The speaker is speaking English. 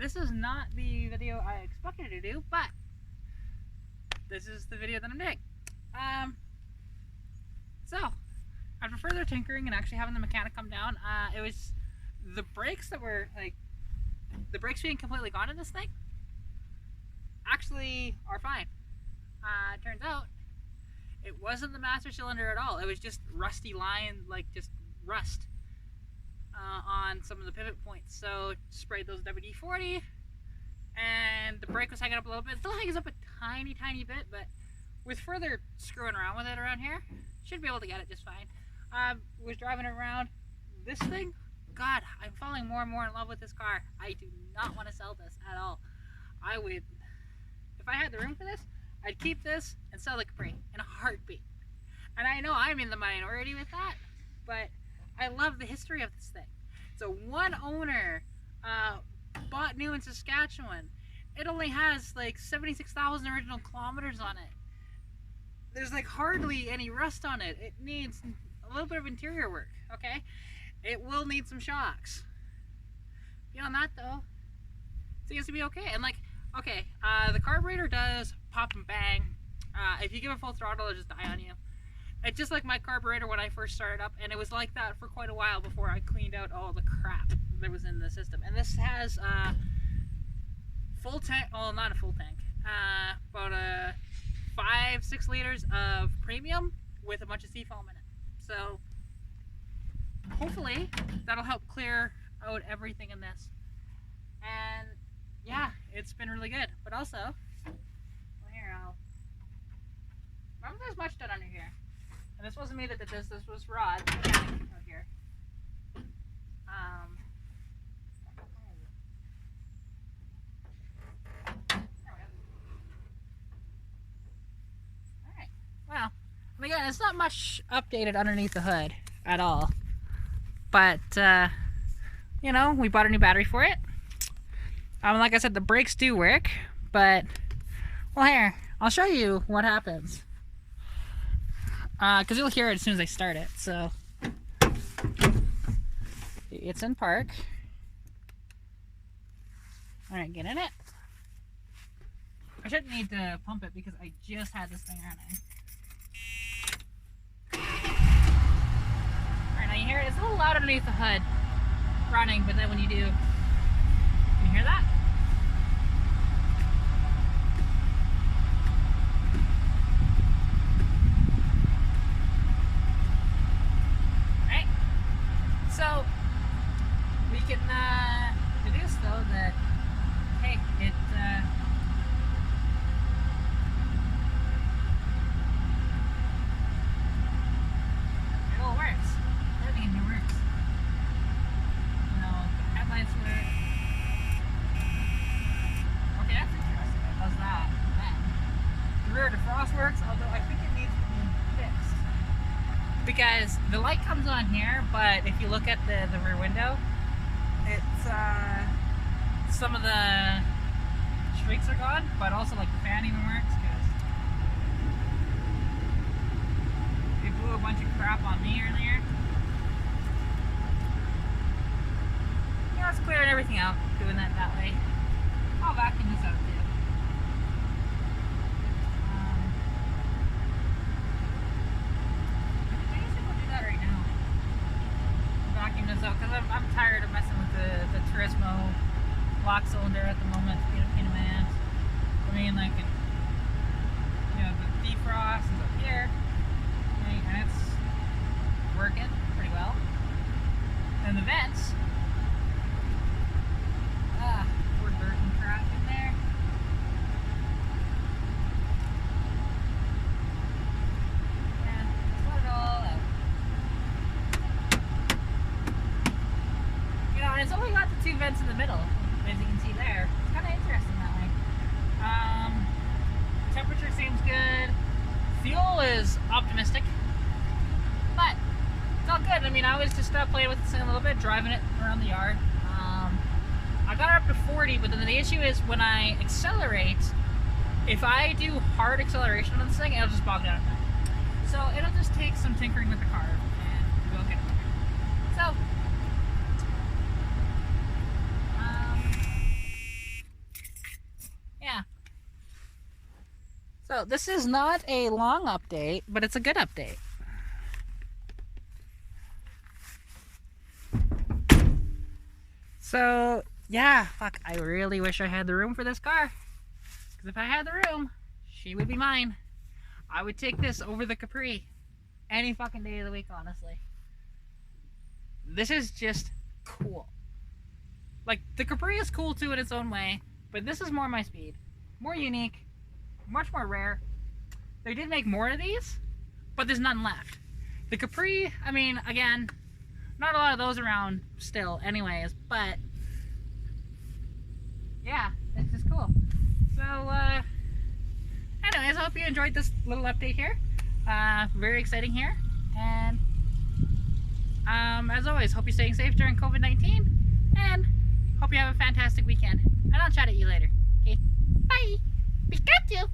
this is not the video I expected to do, but this is the video that I'm doing. So, after further tinkering and actually having the mechanic come down, it was the brakes that were, like, the brakes being completely gone in this thing actually are fine. Turns out, it wasn't the master cylinder at all. It was just rusty line, like just rust on some of the pivot points. So sprayed those WD-40 and the brake was hanging up a little bit. It still hangs up a tiny bit, but with further screwing around with it around here, should be able to get it just fine. Was driving it around. This thing, God, I'm falling more and more in love with this car. I do not want to sell this at all. I would, if I had the room for this, I'd keep this and sell the Capri in a heartbeat. And I know I'm in the minority with that, but I love the history of this thing. So one owner bought new in Saskatchewan. It only has like 76,000 original kilometers on it. There's like hardly any rust on it. It needs a little bit of interior work, okay? It will need some shocks. Beyond that though, it seems to be okay. And like, okay, the carburetor does pop and bang. If you give it full throttle, it'll just die on you. It's just like my carburetor when I first started up, and it was like that for quite a while before I cleaned out all the crap that was in the system. And this has full tank, well, not a full tank, about 5-6 liters of premium with a bunch of seafoam in it. So hopefully that'll help clear out everything in this. And yeah, it's been really good. But also, well, here, remember there's much done under here. And this wasn't me that did this was Rod, the mechanic out here. Alright, well, again, it's not much updated underneath the hood at all. But, you know, we bought a new battery for it. Like I said, the brakes do work, but, well, here, I'll show you what happens. Because you'll hear it as soon as I start it. So it's in park. Alright, get in it. I shouldn't need to pump it because I just had this thing running. Alright, now you hear it? It's a little loud underneath the hood running, but then when you do, can you hear that? So, we can deduce though that, hey, it all works. Everything in here works. You know, the headlights work. Okay, that's interesting. It does that. Then, the rear defrost works, although I think it needs to be fixed. Because the light comes on here, but if you look at the rear window, it's some of the streaks are gone, but also like the fan even works because they blew a bunch of crap on me earlier. Yeah, it's clearing everything out doing that way. I'll vacuum this out too. Because I'm tired of messing with the Turismo lock cylinder at the moment. It's being a pain in my ass. I mean, like, you know, the defrost is up here, and it's working pretty well. And the vents, poor dirt and crap in there. Yeah, just let it all out. And it's only got the 2 vents in the middle, as you can see there. It's kind of interesting that way. Temperature seems good. Fuel is optimistic, but it's all good. I mean, I was just playing with this thing a little bit, driving it around the yard. I got it up to 40, but then the issue is when I accelerate, if I do hard acceleration on this thing, it'll just bog down. So it'll just take some tinkering with the car, and we'll get it there. So So this is not a long update, but it's a good update. So yeah, fuck, I really wish I had the room for this car. Because if I had the room, she would be mine. I would take this over the Capri any fucking day of the week, honestly. This is just cool. Like, the Capri is cool too in its own way, but this is more my speed. More unique, much more rare. They did make more of these, but there's none left. The Capri, I mean, again, not a lot of those around still anyways, but yeah, it's just cool. So, anyways, I hope you enjoyed this little update here. Very exciting here. And, as always, hope you're staying safe during COVID-19. And hope you have a fantastic weekend. And I'll chat at you later. Okay? Bye! Pikachu!